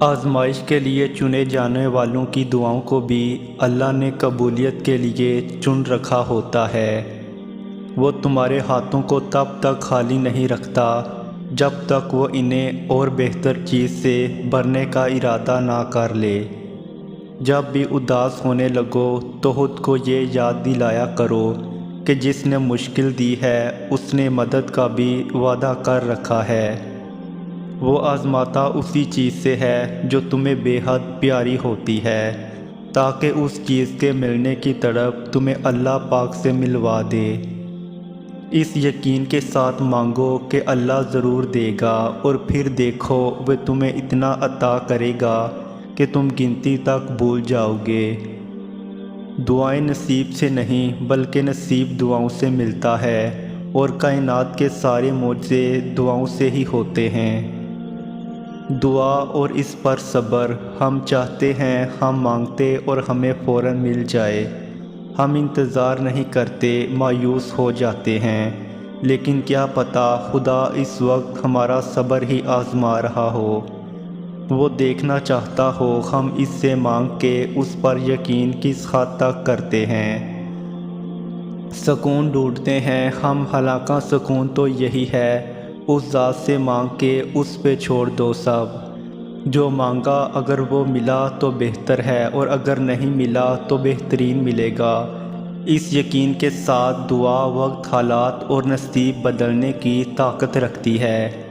آزمائش کے لیے چنے جانے والوں کی دعاؤں کو بھی اللہ نے قبولیت کے لیے چن رکھا ہوتا ہے۔ وہ تمہارے ہاتھوں کو تب تک خالی نہیں رکھتا جب تک وہ انہیں اور بہتر چیز سے بھرنے کا ارادہ نہ کر لے۔ جب بھی اداس ہونے لگو تو خود کو یہ یاد دلایا کرو کہ جس نے مشکل دی ہے اس نے مدد کا بھی وعدہ کر رکھا ہے۔ وہ آزماتا اسی چیز سے ہے جو تمہیں بے حد پیاری ہوتی ہے، تاکہ اس چیز کے ملنے کی طرف تمہیں اللہ پاک سے ملوا دے۔ اس یقین کے ساتھ مانگو کہ اللہ ضرور دے گا، اور پھر دیکھو وہ تمہیں اتنا عطا کرے گا کہ تم گنتی تک بھول جاؤ گے۔ دعائیں نصیب سے نہیں بلکہ نصیب دعاؤں سے ملتا ہے، اور کائنات کے سارے معجزے دعاؤں سے ہی ہوتے ہیں۔ دعا اور اس پر صبر، ہم چاہتے ہیں، ہم مانگتے اور ہمیں فوراً مل جائے۔ ہم انتظار نہیں کرتے، مایوس ہو جاتے ہیں، لیکن کیا پتہ خدا اس وقت ہمارا صبر ہی آزما رہا ہو۔ وہ دیکھنا چاہتا ہو ہم اس سے مانگ کے اس پر یقین کس حد تک کرتے ہیں۔ سکون ڈھونڈتے ہیں ہم، حالانکہ سکون تو یہی ہے، اس ذات سے مانگ کے اس پہ چھوڑ دو سب۔ جو مانگا اگر وہ ملا تو بہتر ہے، اور اگر نہیں ملا تو بہترین ملے گا۔ اس یقین کے ساتھ دعا وقت، حالات اور نصیب بدلنے کی طاقت رکھتی ہے۔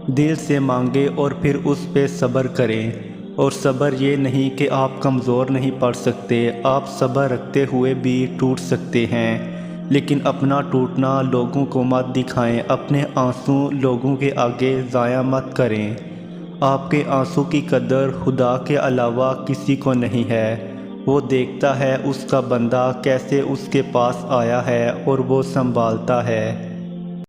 دل سے مانگے اور پھر اس پہ صبر کریں، اور صبر یہ نہیں کہ آپ کمزور نہیں پڑ سکتے، آپ صبر رکھتے ہوئے بھی ٹوٹ سکتے ہیں، لیکن اپنا ٹوٹنا لوگوں کو مت دکھائیں، اپنے آنسو لوگوں کے آگے ضائع مت کریں۔ آپ کے آنسو کی قدر خدا کے علاوہ کسی کو نہیں ہے۔ وہ دیکھتا ہے اس کا بندہ کیسے اس کے پاس آیا ہے، اور وہ سنبھالتا ہے۔